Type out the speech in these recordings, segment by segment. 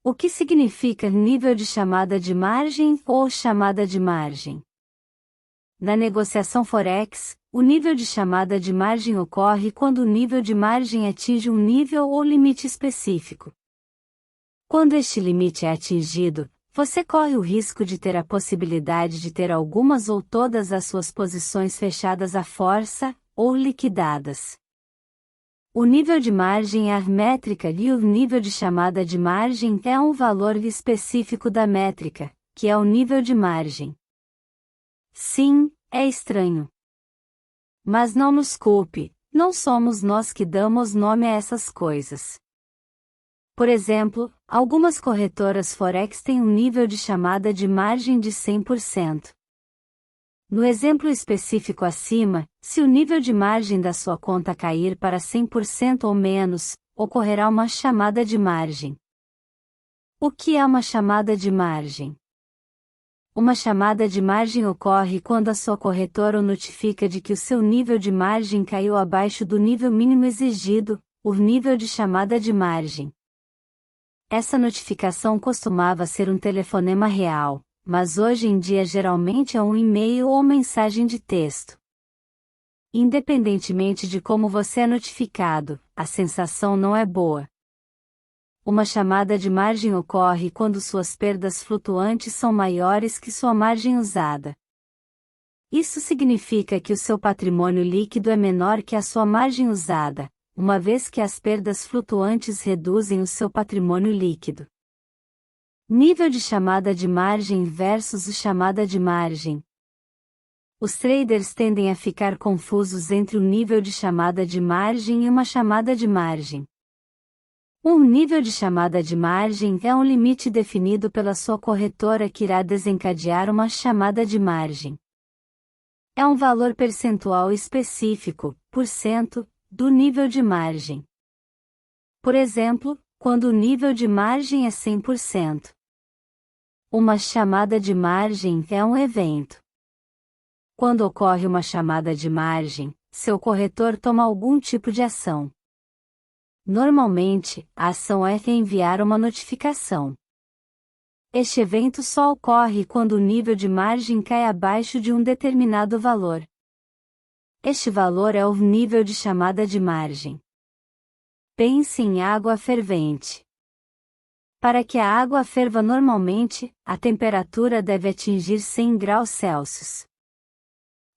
O que significa nível de chamada de margem ou chamada de margem? Na negociação Forex, o nível de chamada de margem ocorre quando o nível de margem atinge um nível ou limite específico. Quando este limite é atingido, você corre o risco de ter a possibilidade de ter algumas ou todas as suas posições fechadas à força, ou liquidadas. O nível de margem é a métrica e o nível de chamada de margem é um valor específico da métrica, que é o nível de margem. Sim, é estranho. Mas não nos culpe, não somos nós que damos nome a essas coisas. Por exemplo, algumas corretoras Forex têm um nível de chamada de margem de 100%. No exemplo específico acima, se o nível de margem da sua conta cair para 100% ou menos, ocorrerá uma chamada de margem. O que é uma chamada de margem? Uma chamada de margem ocorre quando a sua corretora o notifica de que o seu nível de margem caiu abaixo do nível mínimo exigido, o nível de chamada de margem. Essa notificação costumava ser um telefonema real, mas hoje em dia geralmente é um e-mail ou mensagem de texto. Independentemente de como você é notificado, a sensação não é boa. Uma chamada de margem ocorre quando suas perdas flutuantes são maiores que sua margem usada. Isso significa que o seu patrimônio líquido é menor que a sua margem usada, uma vez que as perdas flutuantes reduzem o seu patrimônio líquido. Nível de chamada de margem versus chamada de margem. Os traders tendem a ficar confusos entre o nível de chamada de margem e uma chamada de margem. Um nível de chamada de margem é um limite definido pela sua corretora que irá desencadear uma chamada de margem. É um valor percentual específico, por cento, do nível de margem. Por exemplo, quando o nível de margem é 100%. Uma chamada de margem é um evento. Quando ocorre uma chamada de margem, seu corretor toma algum tipo de ação. Normalmente, a ação é enviar uma notificação. Este evento só ocorre quando o nível de margem cai abaixo de um determinado valor. Este valor é o nível de chamada de margem. Pense em água fervente. Para que a água ferva normalmente, a temperatura deve atingir 100 graus Celsius.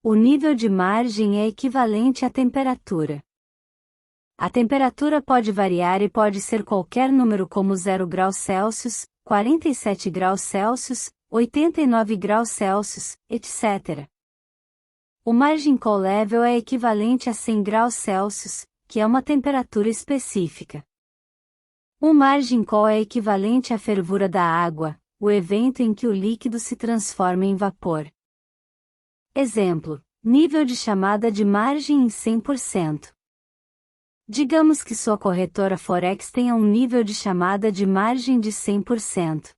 O nível de margem é equivalente à temperatura. A temperatura pode variar e pode ser qualquer número como 0 graus Celsius, 47 graus Celsius, 89 graus Celsius, etc. O margin call level é equivalente a 100 graus Celsius, que é uma temperatura específica. O margin call é equivalente à fervura da água, o evento em que o líquido se transforma em vapor. Exemplo: nível de chamada de margem em 100%. Digamos que sua corretora Forex tenha um nível de chamada de margem de 100%.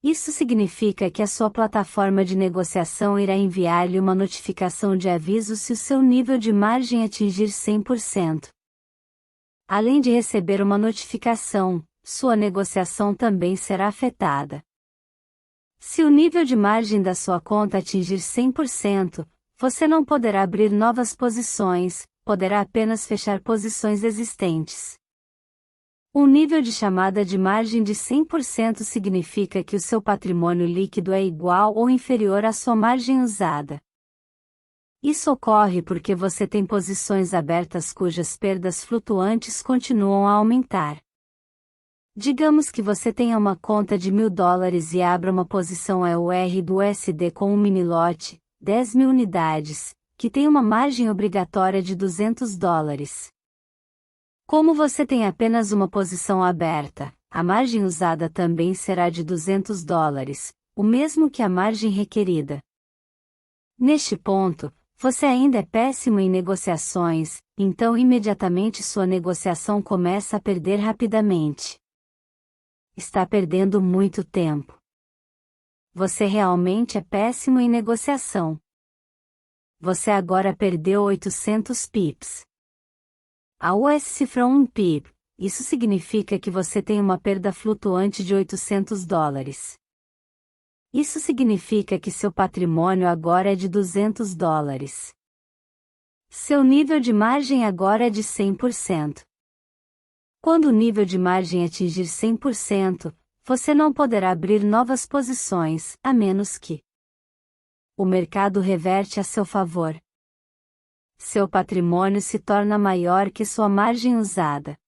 Isso significa que a sua plataforma de negociação irá enviar-lhe uma notificação de aviso se o seu nível de margem atingir 100%. Além de receber uma notificação, sua negociação também será afetada. Se o nível de margem da sua conta atingir 100%, você não poderá abrir novas posições, poderá apenas fechar posições existentes. Um nível de chamada de margem de 100% significa que o seu patrimônio líquido é igual ou inferior à sua margem usada. Isso ocorre porque você tem posições abertas cujas perdas flutuantes continuam a aumentar. Digamos que você tenha uma conta de $1.000 e abra uma posição EUR do USD com um mini lote, 10.000 unidades, que tem uma margem obrigatória de $200. Como você tem apenas uma posição aberta, a margem usada também será de $200, o mesmo que a margem requerida. Neste ponto, você ainda é péssimo em negociações, então imediatamente sua negociação começa a perder rapidamente. Está perdendo muito tempo. Você realmente é péssimo em negociação. Você agora perdeu 800 pips. A US cifrou 1 pip, isso significa que você tem uma perda flutuante de $800. Isso significa que seu patrimônio agora é de $200. Seu nível de margem agora é de 100%. Quando o nível de margem atingir 100%, você não poderá abrir novas posições, a menos que o mercado reverte a seu favor. Seu patrimônio se torna maior que sua margem usada.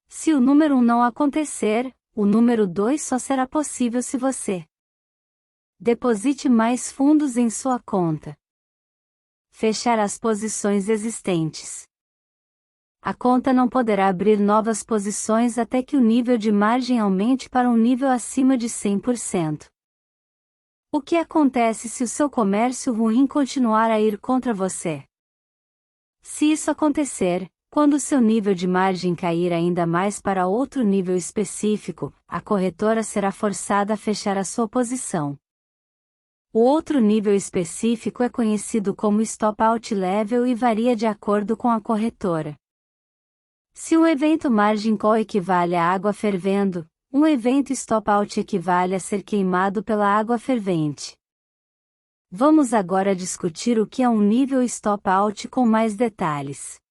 Se o número 1 não acontecer, o número 2 só será possível se você deposite mais fundos em sua conta. Fechar as posições existentes. A conta não poderá abrir novas posições até que o nível de margem aumente para um nível acima de 100%. O que acontece se o seu comércio ruim continuar a ir contra você? Se isso acontecer, quando seu nível de margem cair ainda mais para outro nível específico, a corretora será forçada a fechar a sua posição. O outro nível específico é conhecido como Stop Out Level e varia de acordo com a corretora. Se um evento margin call equivale a água fervendo, um evento Stop Out equivale a ser queimado pela água fervente. Vamos agora discutir o que é um nível Stop Out com mais detalhes.